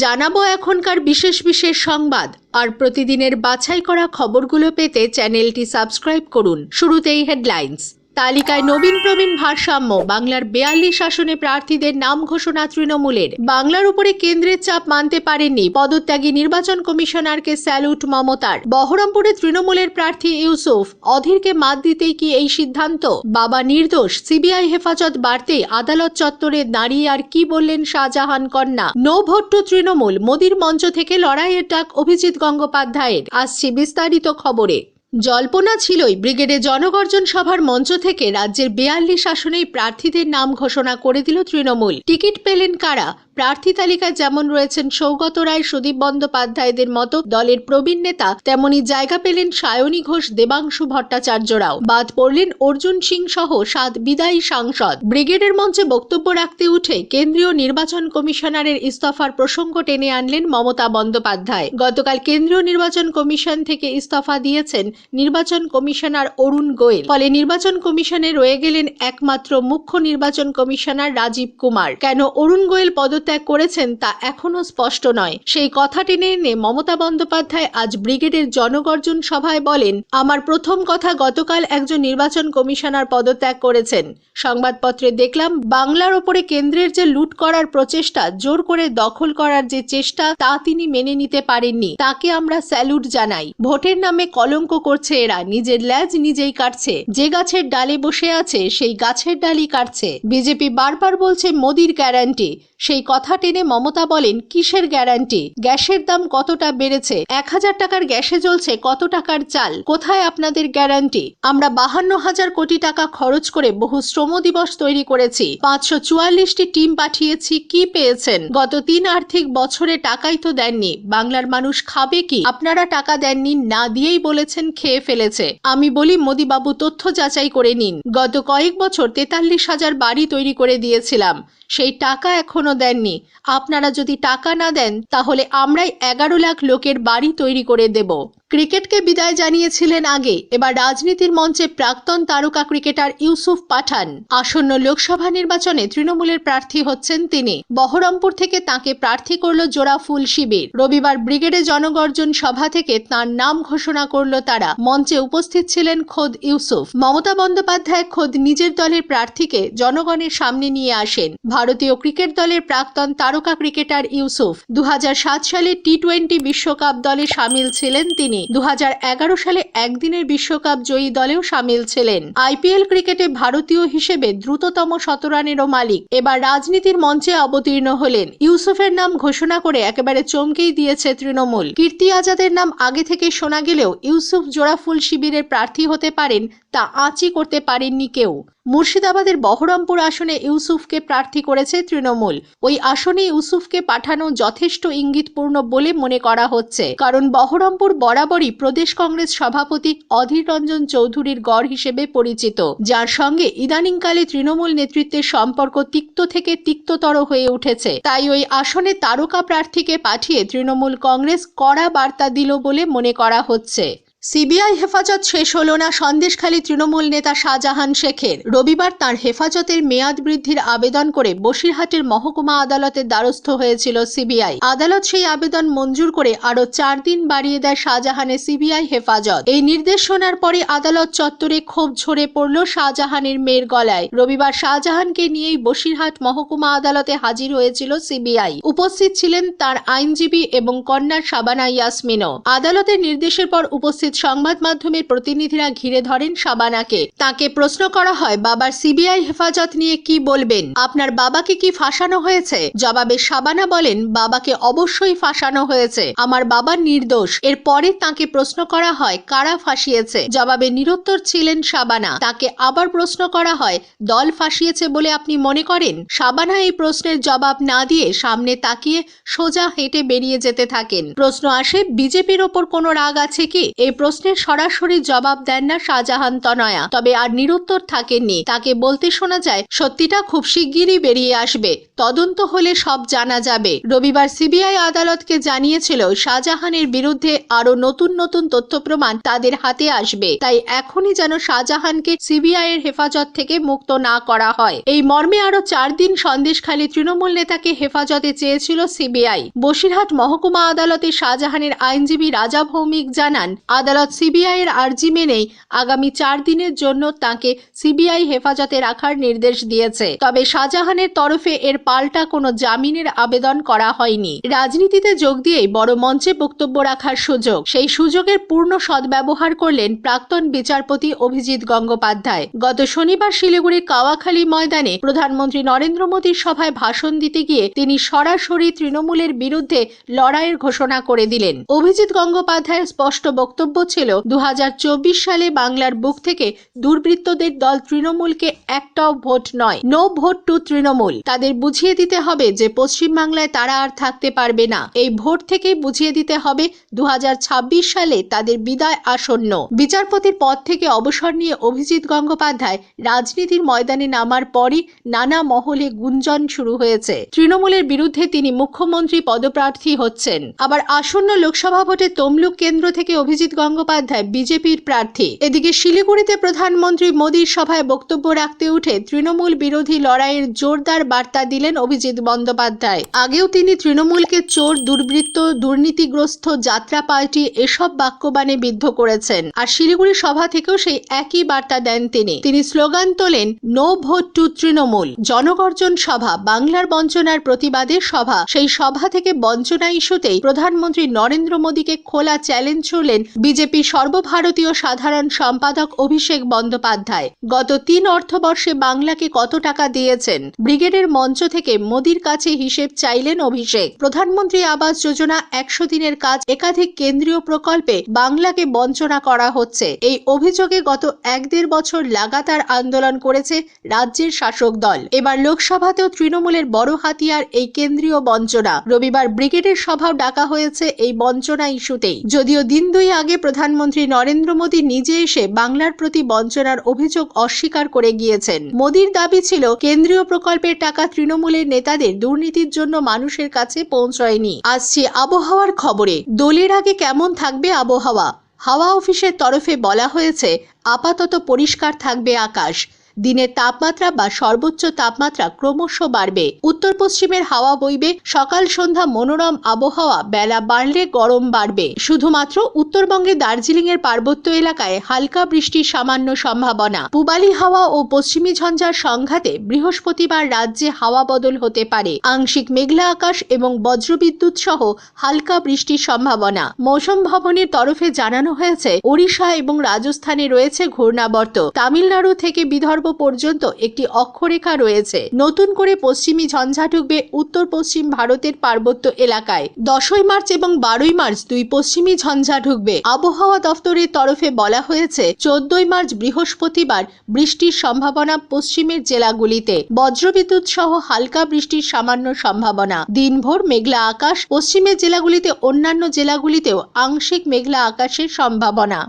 জানাবো এখনকার বিশেষ বিশেষ সংবাদ আর প্রতিদিনের বাছাই করা খবরগুলো পেতে চ্যানেলটি সাবস্ক্রাইব করুন। শুরুতেই হেডলাইন্স। তালিকায় নবীন প্রবীণ ভারসাম্য, বাংলার 42 আসনে প্রার্থীদের নাম ঘোষণা তৃণমূলের। বাংলার উপরে কেন্দ্রের চাপ মানতে পারেননি পদত্যাগী নির্বাচন কমিশনারকে স্যালুট মমতার। বহরমপুরে তৃণমূলের প্রার্থী ইউসুফ অধীরকে মাত দিতেই কি এই সিদ্ধান্ত? বাবা নির্দোষ, সিবিআই হেফাজত বাড়তেই আদালত চত্বরে দাঁড়িয়ে আর কি বললেন শাহজাহান কন্যা। নো ভোট টু তৃণমূল, মোদির মঞ্চ থেকে লড়াইয়ের ডাক অভিজিৎ গঙ্গোপাধ্যায়ের। আসছে বিস্তারিত খবরে। জল্পনা ছিলই ব্রিগেডে জনগর্জন সভার মঞ্চ থেকে রাজ্যের 42 আসনেই প্রার্থীদের নাম ঘোষণা করে দিল তৃণমূল। টিকিট পেলেন কারা? প্রার্থী তালিকায় যেমন রয়েছেন সৌগত রায়, সুদীপ বন্দ্যোপাধ্যায়দের মতো দলের প্রবীণ নেতা, তেমনি জায়গা পেলেন সায়নী ঘোষ, দেবাংশু ভট্টাচার্যরাও। বাদ পড়লেন অর্জুন সিং সহ 7 বিদায়ী সাংসদ। ব্রিগেডের মঞ্চে বক্তব্য রাখতে উঠে কেন্দ্রীয় নির্বাচন কমিশনারের ইস্তফার প্রসঙ্গ টেনে আনলেন মমতা বন্দ্যোপাধ্যায়। গতকাল কেন্দ্রীয় নির্বাচন কমিশন থেকে ইস্তফা দিয়েছেন নির্বাচন কমিশনার অরুণ গোয়েল। ফলে নির্বাচন কমিশনে রয়ে গেলেন একমাত্র মুখ্য নির্বাচন কমিশনার রাজীব কুমার। কেন অরুণ গোয়েল পদত্যাগ করেছেন তা এখনো স্পষ্ট নয়। সেই কথা টেনে এনে মমতা বন্দ্যোপাধ্যায় আজ ব্রিগেডের জনগর্জন সভায় বলেন, আমার প্রথম কথা, গতকাল একজন নির্বাচন কমিশনার পদত্যাগ করেছেন। সংবাদপত্রে দেখলাম বাংলার ওপরে কেন্দ্রের যে লুট করার প্রচেষ্টা, জোর করে দখল করার যে চেষ্টা, তা তিনি মেনে নিতে পারেননি। তাকে আমরা স্যালুট জানাই। ভোটের নামে কলঙ্ক করছে এরা, নিজের ল্যাজ নিজেই কাটছে। যে গাছের ডালে বসে আছে সেই গাছের ডালই কাটছে। বিজেপি বারবার বলছে মোদির গ্যারান্টি। সেই কথা টেনে মমতা বলেন, কিসের গ্যারান্টি? গ্যাসের দাম কতটা বেড়েছে? 1000 টাকার গ্যাসে জ্বলছে কত টাকার চাল? কোথায় আপনাদের গ্যারান্টি? আমরা 52,000 কোটি টাকা খরচ করে বহু শ্রম দিবস তৈরি করেছি, 544টি টিম পাঠিয়েছি, কি পেয়েছেন? গত 3 আর্থিক বছরে টাকাই তো দেননি। বাংলার মানুষ খাবে কি? আপনারা টাকা দেননি, না দিয়েই বলেছেন খেয়ে ফেলেছে। আমি বলি, মোদি বাবু তথ্য যাচাই করে নিন। গত কয়েক বছর 43,000 বাড়ি তৈরি করে দিয়েছিলাম, সেই টাকা এখনো দেননি। আপনারা যদি টাকা না দেন তাহলে আমরাই 11 লাখ লোকের বাড়ি তৈরি করে দেব। ক্রিকেটকে বিদায় জানিয়েছিলেন আগে, এবার রাজনীতির মঞ্চে প্রাক্তন তারকা ক্রিকেটার ইউসুফ পাঠান। আসন্ন লোকসভা নির্বাচনে তৃণমূলের প্রার্থী হচ্ছেন তিনি। বহরমপুর থেকে তাকে প্রার্থী করল জোড়া ফুল শিবির। রবিবার ব্রিগেডে জনগর্জন সভা থেকে তাঁর নাম ঘোষণা করল তারা। মঞ্চে উপস্থিত ছিলেন খোদ ইউসুফ। মমতা বন্দ্যোপাধ্যায় খোদ নিজের দলের প্রার্থীকে জনগণের সামনে নিয়ে আসেন। ভারতীয় ক্রিকেট দলের প্রাক্তন তারকা ক্রিকেটার ইউসুফ 2007 সালে টি20 বিশ্বকাপ দলে সামিল ছিলেন তিনি। 2011 সালে একদিনের বিশ্বকাপ জয়ী দলেও সামিল ছিলেন। আইপিএল ক্রিকেটে ভারতীয় হিসেবে দ্রুততম শতরানেরও মালিক। এবার রাজনীতির মঞ্চে অবতীর্ণ হলেন। ইউসুফের নাম ঘোষণা করে একেবারে চমকেই দিয়েছে তৃণমূল। কীর্তি আজাদের নাম আগে থেকে শোনা গেলেও ইউসুফ জোড়াফুল শিবিরের প্রার্থী হতে পারেন তা আঁচই করতে পারেননি কেউ। মুর্শিদাবাদের বহরমপুর আসনে ইউসুফকে প্রার্থী করেছে তৃণমূল। ওই আসনে ইউসুফকে পাঠানো যথেষ্ট ইঙ্গিতপূর্ণ বলে মনে করা হচ্ছে, কারণ বহরমপুর বরাবরই প্রদেশ কংগ্রেস সভাপতি অধীর রঞ্জন চৌধুরীর গড় হিসেবে পরিচিত, যার সঙ্গে ইদানিংকালে তৃণমূল নেতৃত্বের সম্পর্ক তিক্ত থেকে তিক্ততর হয়ে উঠেছে। তাই ওই আসনে তারকা প্রার্থীকে পাঠিয়ে তৃণমূল কংগ্রেস কড়া বার্তা দিল বলে মনে করা হচ্ছে। সিবিআই হেফাজত শেষ হলো না সন্দেশখালী তৃণমূল নেতা শাহজাহান শেখের। রবিবার তাঁর হেফাজতের মেয়াদ বৃদ্ধির আবেদন করে বসিরহাটের মহকুমা আদালতের দ্বারস্থ হয়েছিল সিবিআই। আদালত সেই আবেদন মঞ্জুর করে আরও 4 দিন বাড়িয়ে দেয় শাহজাহানের সিবিআই হেফাজত। এই নির্দেশ শোনার পরে আদালত চত্বরে ক্ষোভ ঝরে পড়ল শাহজাহানের মেয়ের গলায়। রবিবার শাহজাহানকে নিয়েই বসিরহাট মহকুমা আদালতে হাজির হয়েছিল সিবিআই। উপস্থিত ছিলেন তার আইনজীবী এবং কন্যার শাবানা ইয়াসমিনও। আদালতের নির্দেশের পর উপস্থিত সংবাদ মাধ্যমের প্রতিনিধিরা ঘিরে ধরেন শাবানাকে। তাকে প্রশ্ন করা হয়, বাবার সিবিআই হেফাজত নিয়ে কি বলবেন? আপনার বাবাকে কি ফাঁসানো হয়েছে? জবাবে শাবানা বলেন, বাবাকে অবশ্যই ফাঁসানো হয়েছে, আমার বাবা নির্দোষ। এরপরে তাকে প্রশ্ন করা হয় কারা ফাঁসিয়েছে। জবাবে নিরুত্তর ছিলেন শাবানা। তাকে আবার প্রশ্ন করা হয়, দল ফাঁসিয়েছে বলে আপনি মনে করেন? শাবানা এই প্রশ্নের জবাব না দিয়ে সামনে তাকিয়ে সোজা হেঁটে বেরিয়ে যেতে থাকেন। প্রশ্ন আসে, বিজেপির ওপর কোনো রাগ আছে কি? এই প্রশ্নের সরাসরি জবাব দেন না শাহজাহান তনয়া। তবে আর নিরুত্তর থাকেননি। তাকে বলতে শোনা যায়, সত্যিটা খুব শিগগিরই বেরিয়ে আসবে, তদন্ত হলে সব জানা যাবে। রবিবার সিবিআই আদালতকে জানিয়েছিল শাহজাহানের বিরুদ্ধে আরো নতুন নতুন তথ্য প্রমাণ তাদের হাতে আসবে, তাই এখনই যেন শাহজাহানকে সিবিআই এর হেফাজত থেকে মুক্ত না করা হয়। এই মর্মে আরো 4 দিন সন্দেশখালী তৃণমূল নেতাকে হেফাজতে চেয়েছিল সিবিআই। বসিরহাট মহকুমা আদালতে শাহজাহানের আইনজীবী রাজা ভৌমিক জানান, আদালত সিবিআই এর আর্জি মেনেই আগামী 4 দিনের জন্য তাকে সিবিআই হেফাজতে রাখার নির্দেশ দিয়েছে। তবে শাহজাহানের তরফে এর পাল্টা কোনো জামিনের আবেদন করা হয়নি। রাজনীতিতে যোগ দিয়েই বড় মঞ্চে বক্তব্য রাখার সুযোগ, সেই সুযোগের পূর্ণ সদ্ব্যবহার করলেন প্রাক্তন বিচারপতি অভিজিৎ গঙ্গোপাধ্যায়। গত শনিবার শিলিগুড়ির কাওয়াখালী ময়দানে প্রধানমন্ত্রী নরেন্দ্র মোদীর সভায় ভাষণ দিতে গিয়ে তিনি সরাসরি তৃণমূলের বিরুদ্ধে লড়াইয়ের ঘোষণা করে দিলেন। অভিজিৎ গঙ্গোপাধ্যায়ের স্পষ্ট বক্তব্য ছিল, 2024 সালে বাংলার বুক থেকে দুর্বৃত্তদের দল তৃণমূলকে একটাও ভোট নয়, নো ভোট টু তৃণমূল। তাদের বুঝিয়ে দিতে হবে যে পশ্চিমবাংলায় তারা আর থাকতে পারবে না। এই ভোট থেকেই বুঝিয়ে দিতে হবে 2026 সালে তাদের বিদায় আসন্ন। বিচারপতির পদ থেকে অবসর নিয়ে অভিজিৎ গঙ্গোপাধ্যায় রাজনীতির ময়দানে নামার পরই নানা মহলে গুঞ্জন শুরু হয়েছে। তৃণমূলের বিরুদ্ধে তিনি মুখ্যমন্ত্রী পদপ্রার্থী হচ্ছেন। আবার আসন্ন লোকসভা ভোটে তমলুক কেন্দ্র থেকে অভিজিৎ গঙ্গোপাধ্যায় বিজেপির প্রার্থী। এদিকে শিলিগুড়িতে প্রধানমন্ত্রী মোদীর সভায় বক্তব্য রাখতে উঠে তৃণমূল বিরোধী লড়াইয়ের জোরদার বার্তা দিলেন অভিজিৎ বন্দ্যোপাধ্যায়। আগেও তিনি তৃণমূলকে চোর, দুর্বৃত্ত, দুর্নীতিগ্রস্ত, যাত্রা পার্টি এসব বাক্যবাণে বিদ্ধ করেছেন। আর শিলিগুড়ি সভা থেকেও সেই একই বার্তা দেন তিনি স্লোগান তোলেন, নো ভোট টু তৃণমূল। জনগর্জন সভা, বাংলার বঞ্চনার প্রতিবাদে সভা। সেই সভা থেকে বঞ্চনা ইস্যুতেই প্রধানমন্ত্রী নরেন্দ্র মোদীকে খোলা চ্যালেঞ্জ ছুড়লেন বিজেপির সর্বভারতীয় সাধারণ সম্পাদক অভিষেক বন্দ্যোপাধ্যায়। গত 3 অর্থবর্ষে বাংলাকে কত টাকা দিয়েছেন, ব্রিগেডের মঞ্চ থেকে মোদীর কাছে হিসেব চাইলেন অভিষেক। প্রধানমন্ত্রী আবাস যোজনা, 100 দিনের কাজ, একাধিক কেন্দ্রীয় প্রকল্পে বাংলাকে বঞ্চনা করা হচ্ছে। এই অভিযোগে গত 1-1.5 বছর লাগাতার আন্দোলন করেছে রাজ্যের শাসক দল। এবার লোকসভাতেও তৃণমূলের বড় হাতিয়ার এই কেন্দ্রীয় বঞ্চনা। রবিবার ব্রিগেডের সভাও ডাকা হয়েছে এই বঞ্চনা ইস্যুতেই। যদিও দিন 2 আগে প্রধানমন্ত্রী নরেন্দ্র মোদী নিজে এসে বাংলার প্রতি বঞ্চনার অভিযোগ অস্বীকার করে গিয়েছেন। মোদীর দাবি ছিল, কেন্দ্রীয় প্রকল্পের টাকা তৃণমূলের নেতাদের দুর্নীতির জন্য মানুষের কাছে পৌঁছয়নি। আসছে আবহাওয়ার খবরে। দোলের আগে কেমন থাকবে আবহাওয়া? হাওয়া অফিসের তরফে বলা হয়েছে, আপাতত পরিষ্কার থাকবে আকাশ। দিনের তাপমাত্রা বা সর্বোচ্চ তাপমাত্রা ক্রমশ বাড়বে। উত্তর পশ্চিমের হাওয়া বইবে। সকাল সন্ধ্যা মনোরম আবহাওয়া, বেলা বাড়লে গরম বাড়বে। শুধুমাত্র উত্তরবঙ্গে দার্জিলিং এর পার্বত্য এলাকায় হালকা বৃষ্টির সামান্য সম্ভাবনা। পূবালি হাওয়া ও পশ্চিমী ঝঞ্ঝার সংঘাতে বৃহস্পতিবার রাজ্যে হাওয়া বদল হতে পারে। আংশিক মেঘলা আকাশ এবং বজ্রবিদ্যুৎ সহ হালকা বৃষ্টির সম্ভাবনা। মৌসুম ভবনের তরফে জানানো হয়েছে, ওড়িশা এবং রাজস্থানে রয়েছে ঘূর্ণাবর্ত। তামিলনাড়ু থেকে বিদর্ভ পর্যন্ত একটি অক্ষরেখা রয়েছে। নতুন করে পশ্চিমী ঝঞ্ঝা ঢুকবে উত্তর পশ্চিম ভারতের পার্বত্য এলাকায়। 10 মার্চ এবং 12 মার্চ 2 পশ্চিমী ঝঞ্ঝা ঢুকবে। আবহাওয়া দফতরের তরফে বলা হয়েছে, 14 মার্চ বৃহস্পতিবার বৃষ্টির সম্ভাবনা পশ্চিমের জেলাগুলিতে। বজ্রবিদ্যুৎ সহ হালকা বৃষ্টির সামান্য সম্ভাবনা। দিনভর মেঘলা আকাশ। পশ্চিমের জেলাগুলিতে, অন্যান্য জেলাগুলিতেও আংশিক মেঘলা আকাশের সম্ভাবনা।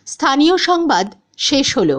স্থানীয় সংবাদ শেষ হলো।